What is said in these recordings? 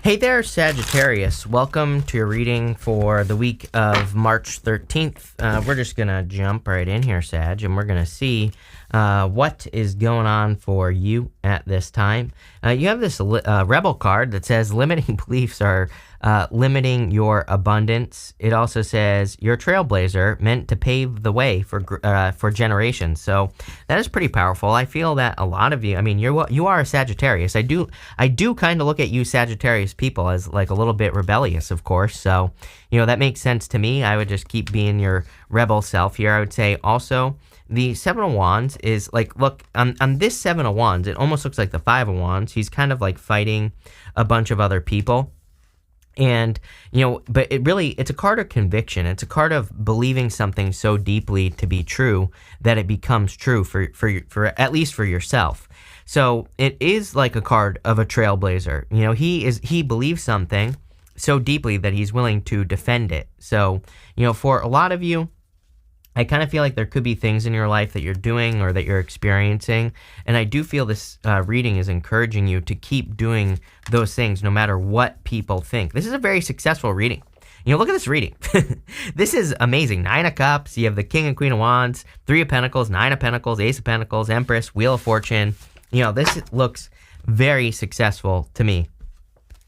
Hey there, Sagittarius. Welcome to your reading for the week of March 13th. We're just going to jump right in here, Sag, and we're going to see what is going on for you at this time. You have this Rebel card that says limiting beliefs are limiting your abundance. It also says you're a trailblazer meant to pave the way for generations. So that is pretty powerful. I feel that a lot of you, I mean, you are a Sagittarius. I do kind of look at you Sagittarius people as like a little bit rebellious, of course. So, that makes sense to me. I would just keep being your rebel self here. I would say also the Seven of Wands is like, look, on this Seven of Wands, it almost looks like the Five of Wands. He's kind of like fighting a bunch of other people. And, but it's a card of conviction. It's a card of believing something so deeply to be true that it becomes true for at least for yourself. So it is like a card of a trailblazer. He believes something so deeply that he's willing to defend it. So, for a lot of you, I kind of feel like there could be things in your life that you're doing or that you're experiencing, and I do feel this reading is encouraging you to keep doing those things no matter what people think. This is a very successful reading. Look at this reading. This is amazing. 9 of Cups, you have the King and Queen of Wands, 3 of Pentacles, 9 of Pentacles, Ace of Pentacles, Empress, Wheel of Fortune. This looks very successful to me.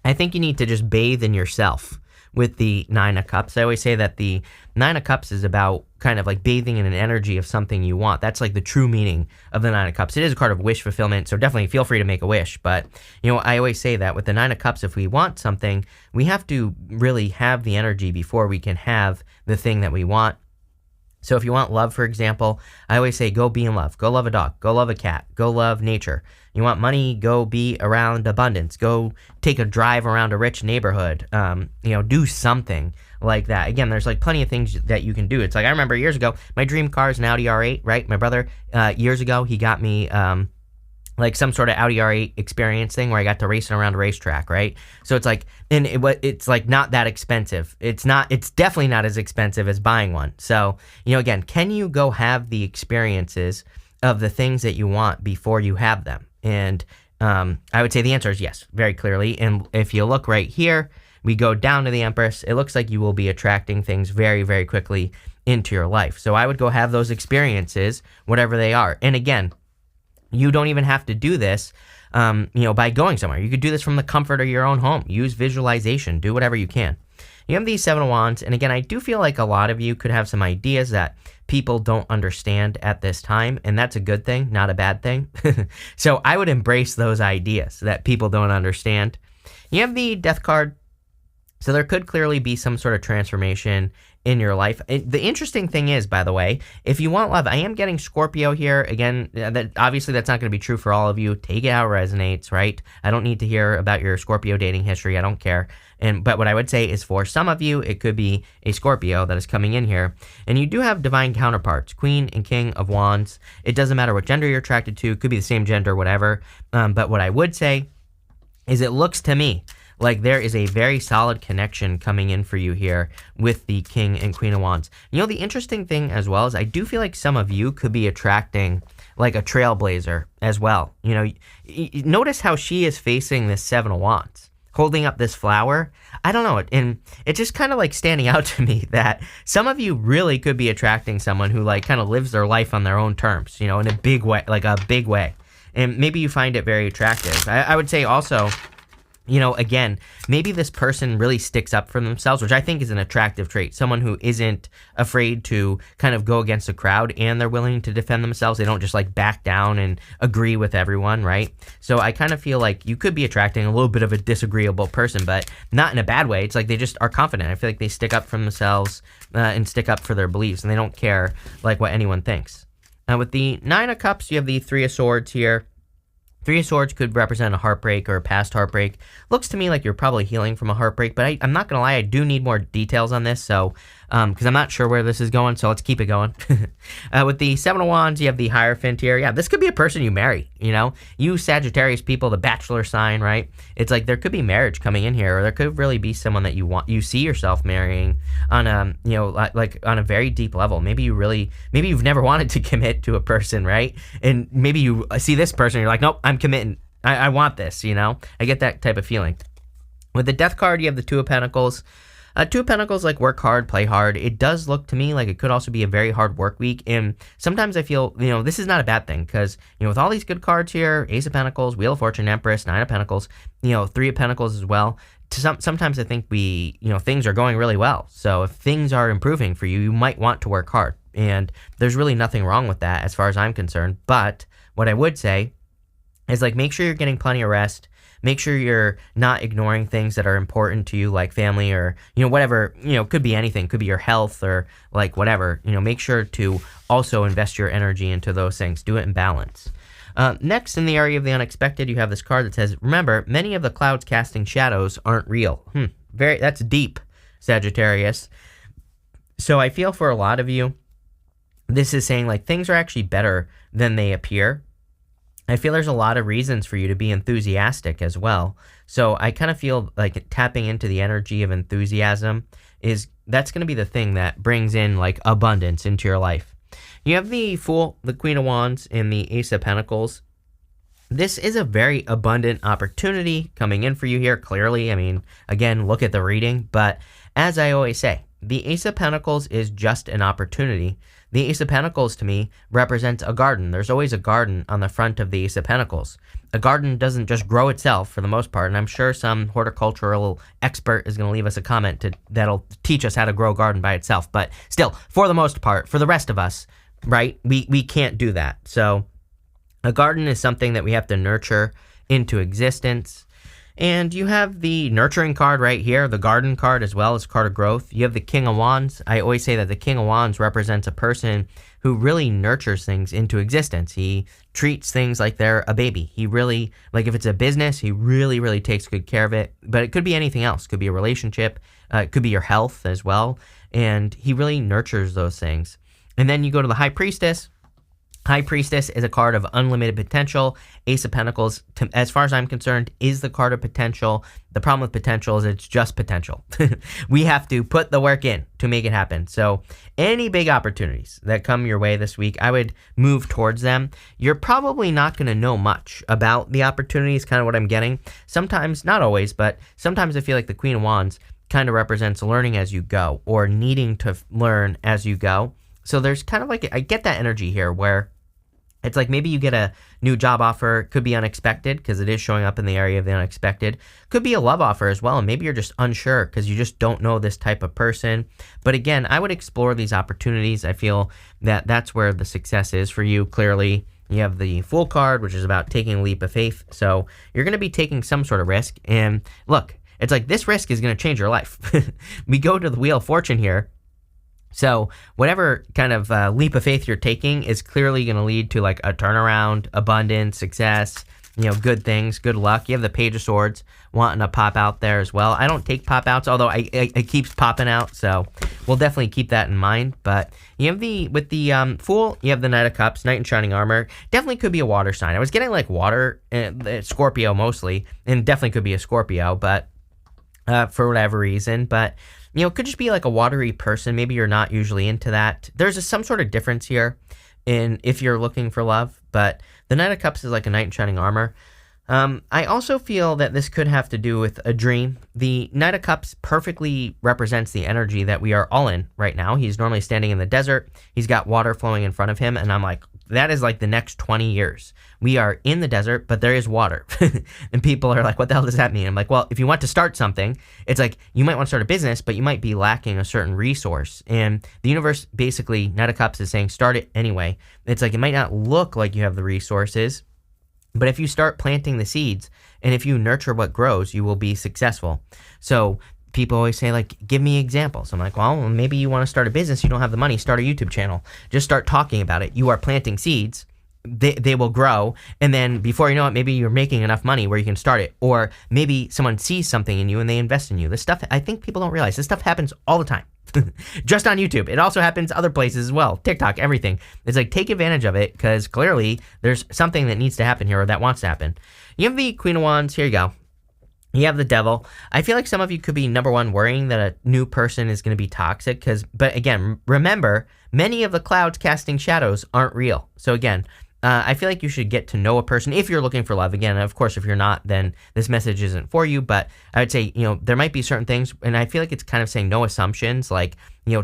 I think you need to just bathe in yourself with the 9 of Cups. I always say that the 9 of Cups is about kind of like bathing in an energy of something you want. That's like the true meaning of the 9 of Cups. It is a card of wish fulfillment, so definitely feel free to make a wish. But, I always say that with the 9 of Cups, if we want something, we have to really have the energy before we can have the thing that we want. So if you want love, for example, I always say go be in love. Go love a dog. Go love a cat. Go love nature. You want money? Go be around abundance. Go take a drive around a rich neighborhood. Do something like that. Again, there's like plenty of things that you can do. It's like I remember years ago, my dream car is an Audi R8, right? My brother, years ago, he got me like some sort of Audi R8 experience thing where I got to racing around a racetrack, right? So it's like, and it's like not that expensive. It's definitely not as expensive as buying one. So, again, can you go have the experiences of the things that you want before you have them? And I would say the answer is yes, very clearly. And if you look right here, we go down to the Empress. It looks like you will be attracting things very, very quickly into your life. So I would go have those experiences, whatever they are. And again, you don't even have to do this, by going somewhere. You could do this from the comfort of your own home. Use visualization. Do whatever you can. You have these 7 of Wands, and again, I do feel like a lot of you could have some ideas that people don't understand at this time, and that's a good thing, not a bad thing. So I would embrace those ideas that people don't understand. You have the Death card, so there could clearly be some sort of transformation in your life. The interesting thing is, by the way, if you want love, I am getting Scorpio here. Again, obviously that's not going to be true for all of you. Take it how it resonates, right? I don't need to hear about your Scorpio dating history. I don't care. But what I would say is for some of you, it could be a Scorpio that is coming in here. And you do have divine counterparts, Queen and King of Wands. It doesn't matter what gender you're attracted to. It could be the same gender, whatever. But what I would say is it looks to me like there is a very solid connection coming in for you here with the King and Queen of Wands. The interesting thing as well is I do feel like some of you could be attracting like a trailblazer as well. Notice how she is facing this 7 of Wands, holding up this flower. I don't know. And it's just kind of like standing out to me that some of you really could be attracting someone who like kind of lives their life on their own terms, in a big way, like a big way. And maybe you find it very attractive. I would say also, again, maybe this person really sticks up for themselves, which I think is an attractive trait. Someone who isn't afraid to kind of go against the crowd and they're willing to defend themselves. They don't just like back down and agree with everyone, right? So I kind of feel like you could be attracting a little bit of a disagreeable person, but not in a bad way. It's like they just are confident. I feel like they stick up for themselves and stick up for their beliefs, and they don't care like what anyone thinks. With the 9 of Cups, you have the 3 of Swords here. 3 of Swords could represent a heartbreak or a past heartbreak. Looks to me like you're probably healing from a heartbreak, but I'm not going to lie, I do need more details on this, so because I'm not sure where this is going, so let's keep it going. With the 7 of Wands, you have the Hierophant here. Yeah, this could be a person you marry, You Sagittarius people, the bachelor sign, right? It's like there could be marriage coming in here, or there could really be someone that you see yourself marrying on a, like on a very deep level. Maybe you've never wanted to commit to a person, right? And maybe you see this person, you're like, nope, I'm committing. I want this, I get that type of feeling. With the Death card, you have the Two of Pentacles. Two of Pentacles, like, work hard, play hard. It does look to me like it could also be a very hard work week. And sometimes I feel, this is not a bad thing because, with all these good cards here, Ace of Pentacles, Wheel of Fortune, Empress, Nine of Pentacles, Three of Pentacles as well. Sometimes I think things are going really well. So if things are improving for you, you might want to work hard. And there's really nothing wrong with that as far as I'm concerned. But what I would say is, like, make sure you're getting plenty of rest. Make sure you're not ignoring things that are important to you, like family or, whatever, could be anything. Could be your health or, like, whatever. Make sure to also invest your energy into those things. Do it in balance. Next, in the area of the unexpected, you have this card that says, remember, many of the clouds casting shadows aren't real. That's deep, Sagittarius. So I feel for a lot of you, this is saying, like, things are actually better than they appear. I feel there's a lot of reasons for you to be enthusiastic as well. So I kind of feel like tapping into the energy of enthusiasm that's going to be the thing that brings in, like, abundance into your life. You have the Fool, the Queen of Wands, and the Ace of Pentacles. This is a very abundant opportunity coming in for you here, clearly. I mean, again, look at the reading. But as I always say, the Ace of Pentacles is just an opportunity. The Ace of Pentacles, to me, represents a garden. There's always a garden on the front of the Ace of Pentacles. A garden doesn't just grow itself for the most part, and I'm sure some horticultural expert is going to leave us a comment that'll teach us how to grow a garden by itself. But still, for the most part, for the rest of us, right, we can't do that. So a garden is something that we have to nurture into existence. And you have the nurturing card right here, the garden card as well as card of growth. You have the King of Wands. I always say that the King of Wands represents a person who really nurtures things into existence. He treats things like they're a baby. He really, like, if it's a business, he really, really takes good care of it. But it could be anything else. It could be a relationship. It could be your health as well. And he really nurtures those things. And then you go to the High Priestess. High Priestess is a card of unlimited potential. Ace of Pentacles, as far as I'm concerned, is the card of potential. The problem with potential is it's just potential. We have to put the work in to make it happen. So any big opportunities that come your way this week, I would move towards them. You're probably not going to know much about the opportunities, kind of what I'm getting. Sometimes, not always, but sometimes I feel like the Queen of Wands kind of represents learning as you go or needing to learn as you go. So there's kind of like, I get that energy here where it's like maybe you get a new job offer, could be unexpected because it is showing up in the area of the unexpected. Could be a love offer as well, and maybe you're just unsure because you just don't know this type of person. But again, I would explore these opportunities. I feel that that's where the success is for you, clearly. You have the Fool card, which is about taking a leap of faith. So you're going to be taking some sort of risk. And look, it's like this risk is going to change your life. We go to the Wheel of Fortune here. So whatever kind of leap of faith you're taking is clearly going to lead to, like, a turnaround, abundance, success, good things, good luck. You have the Page of Swords wanting to pop out there as well. I don't take pop outs, although it keeps popping out. So we'll definitely keep that in mind. But you have with the Fool, you have the Knight of Cups, Knight in Shining Armor. Definitely could be a water sign. I was getting, like, water, Scorpio mostly, and definitely could be a Scorpio, but for whatever reason. But it could just be like a watery person. Maybe you're not usually into that. There's some sort of difference here in if you're looking for love, but the Knight of Cups is like a knight in shining armor. I also feel that this could have to do with a dream. The Knight of Cups perfectly represents the energy that we are all in right now. He's normally standing in the desert. He's got water flowing in front of him, and I'm like, that is like the next 20 years. We are in the desert, but there is water. And people are like, what the hell does that mean? I'm like, well, if you want to start something, it's like you might want to start a business, but you might be lacking a certain resource. And the universe, basically, Knight of Cups is saying, start it anyway. It's like it might not look like you have the resources, but if you start planting the seeds and if you nurture what grows, you will be successful. So people always say, like, give me examples. I'm like, well, maybe you want to start a business. You don't have the money. Start a YouTube channel. Just start talking about it. You are planting seeds. They will grow. And then before you know it, maybe you're making enough money where you can start it. Or maybe someone sees something in you and they invest in you. This stuff, I think people don't realize, this stuff happens all the time. Just on YouTube. It also happens other places as well. TikTok, everything. It's like, take advantage of it because clearly there's something that needs to happen here or that wants to happen. You have the Queen of Wands. Here you go. You have the Devil. I feel like some of you could be, number one, worrying that a new person is going to be toxic. But again, remember, many of the clouds casting shadows aren't real. So again, I feel like you should get to know a person if you're looking for love. Again, of course, if you're not, then this message isn't for you. But I would say, there might be certain things, and I feel like it's kind of saying no assumptions. Like,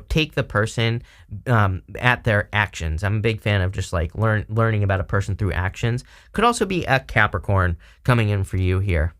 take the person at their actions. I'm a big fan of just like learning about a person through actions. Could also be a Capricorn coming in for you here.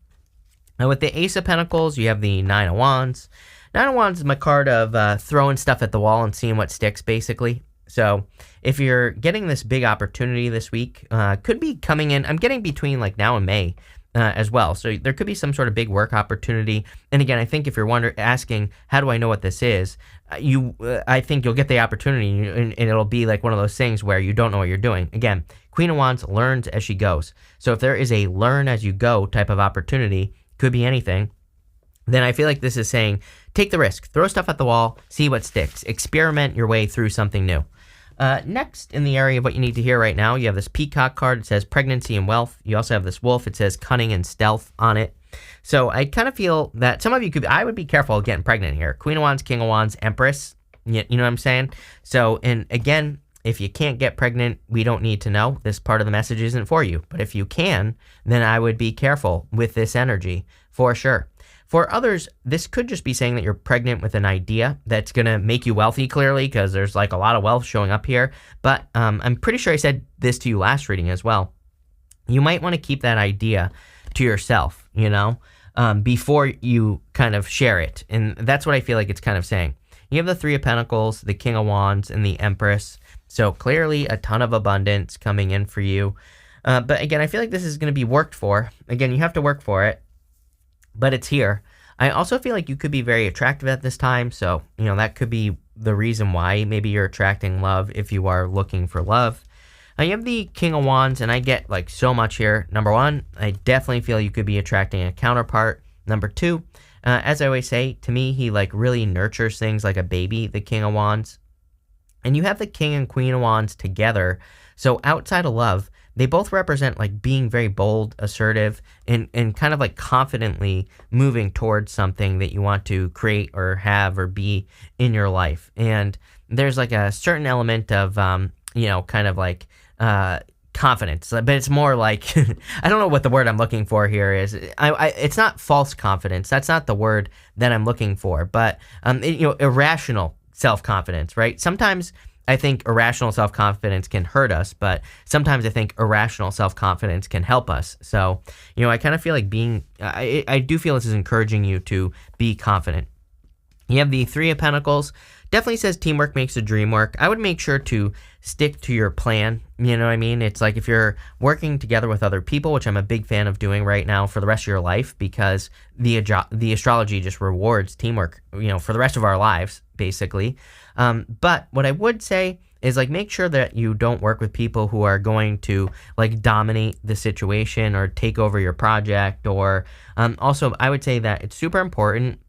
Now, with the Ace of Pentacles, you have the Nine of Wands. Nine of Wands is my card of throwing stuff at the wall and seeing what sticks, basically. So if you're getting this big opportunity this week, could be coming in. I'm getting between like now and May as well. So there could be some sort of big work opportunity. And again, I think if you're asking, how do I know what this is? I think you'll get the opportunity, and it'll be like one of those things where you don't know what you're doing. Again, Queen of Wands learns as she goes. So if there is a learn as you go type of opportunity, could be anything, then I feel like this is saying, take the risk, throw stuff at the wall, see what sticks, experiment your way through something new. Next, in the area of what you need to hear right now, you have this Peacock card. It says pregnancy and wealth. You also have this wolf. It says cunning and stealth on it. So I kind of feel that some of you I would be careful of getting pregnant here. Queen of Wands, King of Wands, Empress. You know what I'm saying? So, and again, if you can't get pregnant, we don't need to know. This part of the message isn't for you. But if you can, then I would be careful with this energy for sure. For others, this could just be saying that you're pregnant with an idea that's going to make you wealthy, clearly, because there's like a lot of wealth showing up here. But I'm pretty sure I said this to you last reading as well. You might want to keep that idea to yourself, before you kind of share it. And that's what I feel like it's kind of saying. You have the Three of Pentacles, the King of Wands, and the Empress. So clearly a ton of abundance coming in for you. But again, I feel like this is going to be worked for. Again, you have to work for it, but it's here. I also feel like you could be very attractive at this time. So, that could be the reason why maybe you're attracting love if you are looking for love. Now you have the King of Wands, and I get like so much here. Number one, I definitely feel you could be attracting a counterpart. Number two, as I always say, to me, he like really nurtures things like a baby, the King of Wands. And you have the King and Queen of Wands together. So outside of love, they both represent like being very bold, assertive, and kind of like confidently moving towards something that you want to create or have or be in your life. And there's like a certain element of, kind of like confidence, but it's more like, I don't know what the word I'm looking for here is. It's not false confidence. That's not the word that I'm looking for, but, irrational self-confidence, right? Sometimes I think irrational self-confidence can hurt us, but sometimes I think irrational self-confidence can help us. So, I kind of feel like I do feel this is encouraging you to be confident. You have the Three of Pentacles. Definitely says teamwork makes the dream work. I would make sure to stick to your plan. You know what I mean? It's like if you're working together with other people, which I'm a big fan of doing right now for the rest of your life, because the astrology just rewards teamwork, for the rest of our lives, basically. But what I would say is like make sure that you don't work with people who are going to like dominate the situation or take over your project. Or also, I would say that it's super important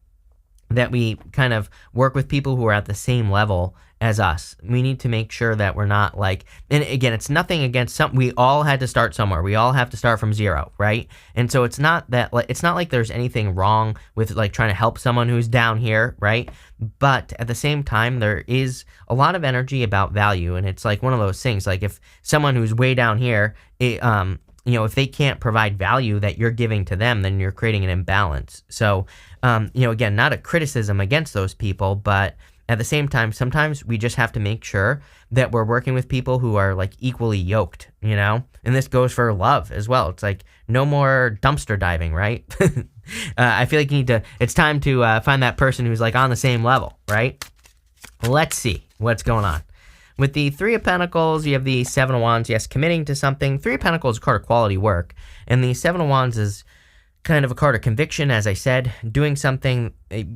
that we kind of work with people who are at the same level as us. We need to make sure that we're not like, and again, it's nothing against we all had to start somewhere. We all have to start from zero, right? And so it's not like there's anything wrong with like trying to help someone who's down here, right? But at the same time, there is a lot of energy about value. And it's like one of those things, like if someone who's way down here, if they can't provide value that you're giving to them, then you're creating an imbalance. So, again, not a criticism against those people, but at the same time, sometimes we just have to make sure that we're working with people who are like equally yoked, and this goes for love as well. It's like no more dumpster diving, right? I feel like it's time to find that person who's like on the same level, right? Let's see what's going on. With the Three of Pentacles, you have the Seven of Wands, yes, committing to something. Three of Pentacles is a card of quality work, and the Seven of Wands is kind of a card of conviction, as I said, doing something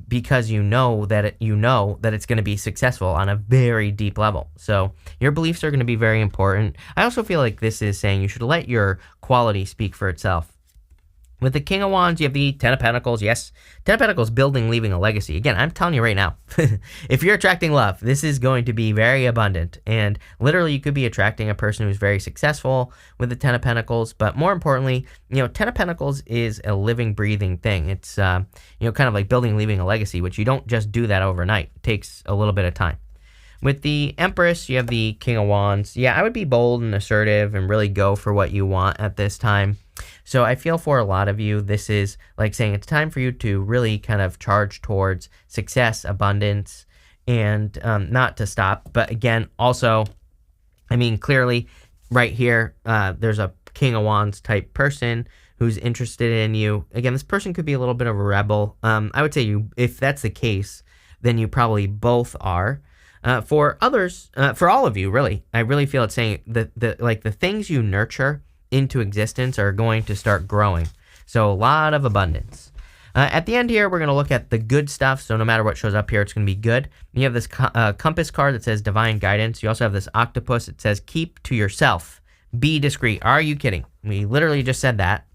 because you know that it's going to be successful on a very deep level. So your beliefs are going to be very important. I also feel like this is saying you should let your quality speak for itself. With the King of Wands, you have the Ten of Pentacles. Yes, Ten of Pentacles, building, leaving a legacy. Again, I'm telling you right now, if you're attracting love, this is going to be very abundant. And literally, you could be attracting a person who's very successful with the Ten of Pentacles. But more importantly, Ten of Pentacles is a living, breathing thing. It's, kind of like building, leaving a legacy, which you don't just do that overnight. It takes a little bit of time. With the Empress, you have the King of Wands. Yeah, I would be bold and assertive and really go for what you want at this time. So I feel for a lot of you, this is like saying it's time for you to really kind of charge towards success, abundance, and not to stop. But again, also, I mean, clearly right here, there's a King of Wands type person who's interested in you. Again, this person could be a little bit of a rebel. I would say you, if that's the case, then you probably both are. For others, for all of you, really, I really feel it's saying that the things you nurture into existence are going to start growing. So a lot of abundance. At the end here, we're going to look at the good stuff. So no matter what shows up here, it's going to be good. You have this compass card that says divine guidance. You also have this octopus. It says keep to yourself. Be discreet. Are you kidding? We literally just said that.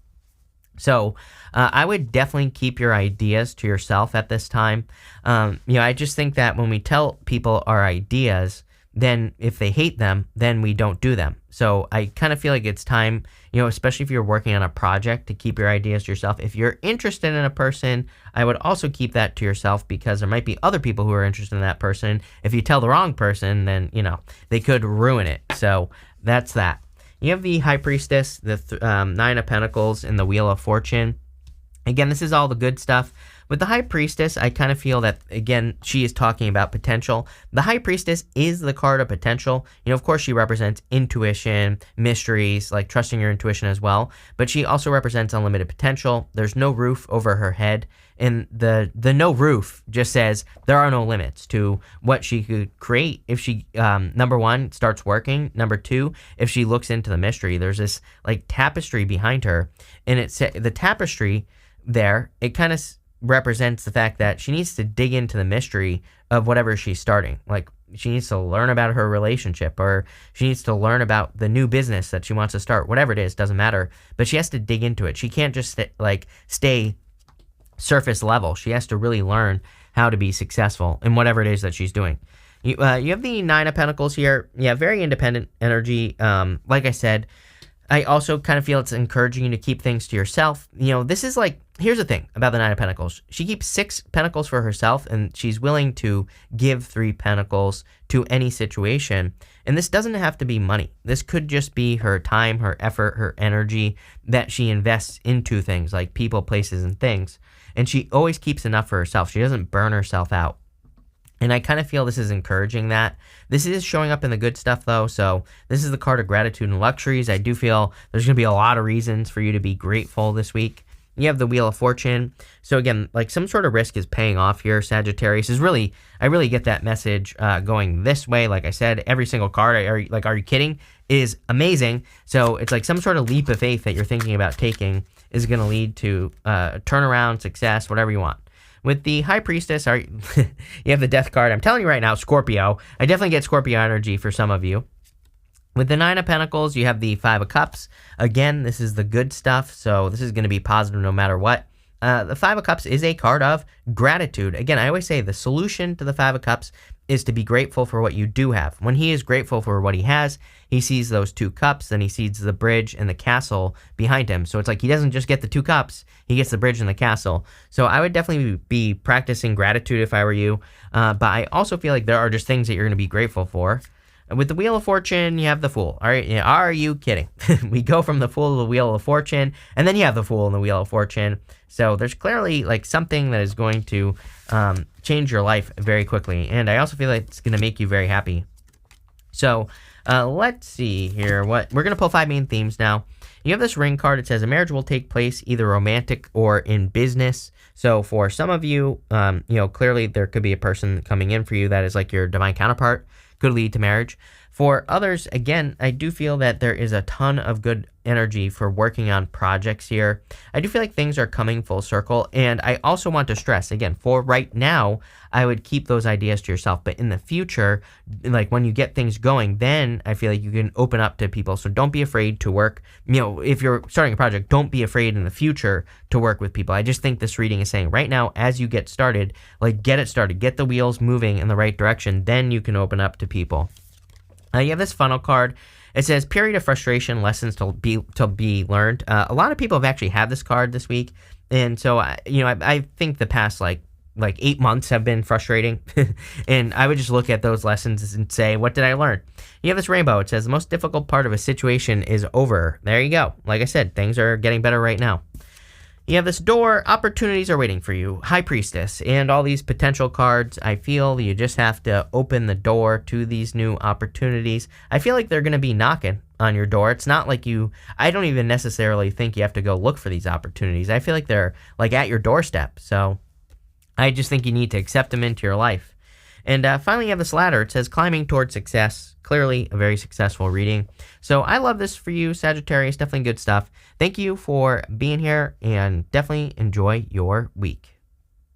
So I would definitely keep your ideas to yourself at this time. I just think that when we tell people our ideas, then if they hate them, then we don't do them. So I kind of feel like it's time, especially if you're working on a project, to keep your ideas to yourself. If you're interested in a person, I would also keep that to yourself, because there might be other people who are interested in that person. If you tell the wrong person, then, they could ruin it. So that's that. You have the High Priestess, the Nine of Pentacles, and the Wheel of Fortune. Again, this is all the good stuff. With the High Priestess, I kind of feel that, again, she is talking about potential. The High Priestess is the card of potential. Of course, she represents intuition, mysteries, like trusting your intuition as well. But she also represents unlimited potential. There's no roof over her head. And the no roof just says there are no limits to what she could create if she, number one, starts working. Number two, if she looks into the mystery. There's this like tapestry behind her. And the tapestry there, it kind of represents the fact that she needs to dig into the mystery of whatever she's starting. Like, she needs to learn about her relationship, or she needs to learn about the new business that she wants to start. Whatever it is, doesn't matter. But she has to dig into it. She can't just stay surface level. She has to really learn how to be successful in whatever it is that she's doing. You have the Nine of Pentacles here. Yeah, very independent energy. Like I said, I also kind of feel it's encouraging you to keep things to yourself. This is like, here's the thing about the Nine of Pentacles. She keeps 6 pentacles for herself, and she's willing to give 3 pentacles to any situation. And this doesn't have to be money. This could just be her time, her effort, her energy that she invests into things like people, places, and things. And she always keeps enough for herself. She doesn't burn herself out. And I kind of feel this is encouraging that. This is showing up in the good stuff, though. So this is the card of gratitude and luxuries. I do feel there's going to be a lot of reasons for you to be grateful this week. You have the Wheel of Fortune. So again, like some sort of risk is paying off here. Sagittarius is really, I really get that message going this way. Like I said, every single card, are you kidding, is amazing. So it's like some sort of leap of faith that you're thinking about taking is going to lead to turnaround, success, whatever you want. With the High Priestess, you have the Death card. I'm telling you right now, Scorpio. I definitely get Scorpio energy for some of you. With the Nine of Pentacles, you have the Five of Cups. Again, this is the good stuff, so this is going to be positive no matter what. The Five of Cups is a card of gratitude. Again, I always say the solution to the Five of Cups is to be grateful for what you do have. When he is grateful for what he has, he sees those 2 cups, then he sees the bridge and the castle behind him. So it's like he doesn't just get the 2 cups, he gets the bridge and the castle. So I would definitely be practicing gratitude if I were you. But I also feel like there are just things that you're going to be grateful for. With the Wheel of Fortune, you have the Fool. All right, are you kidding? We go from the Fool to the Wheel of Fortune, and then you have the Fool and the Wheel of Fortune. So there's clearly like something that is going to change your life very quickly, and I also feel like it's going to make you very happy. So let's see here. We're going to pull 5 main themes now. You have this Ring card. It says a marriage will take place either romantic or in business. So for some of you, clearly there could be a person coming in for you that is like your divine counterpart. Could lead to marriage. For others, again, I do feel that there is a ton of good energy for working on projects here. I do feel like things are coming full circle, and I also want to stress, again, for right now, I would keep those ideas to yourself, but in the future, like when you get things going, then I feel like you can open up to people, so don't be afraid to work. If you're starting a project, don't be afraid in the future to work with people. I just think this reading is saying right now, as you get started, like get it started, get the wheels moving in the right direction, then you can open up to people. You have this funnel card. It says period of frustration, lessons to be learned. A lot of people have actually had this card this week, and so I think the past like like 8 months have been frustrating. And I would just look at those lessons and say, what did I learn? You have this rainbow. It says the most difficult part of a situation is over. There you go. Like I said, things are getting better right now. You have this door. Opportunities are waiting for you. High Priestess and all these potential cards. I feel you just have to open the door to these new opportunities. I feel like they're going to be knocking on your door. It's not like I don't even necessarily think you have to go look for these opportunities. I feel like they're like at your doorstep. So I just think you need to accept them into your life. And finally, you have this ladder. It says climbing toward success. Clearly a very successful reading. So I love this for you, Sagittarius. Definitely good stuff. Thank you for being here, and definitely enjoy your week.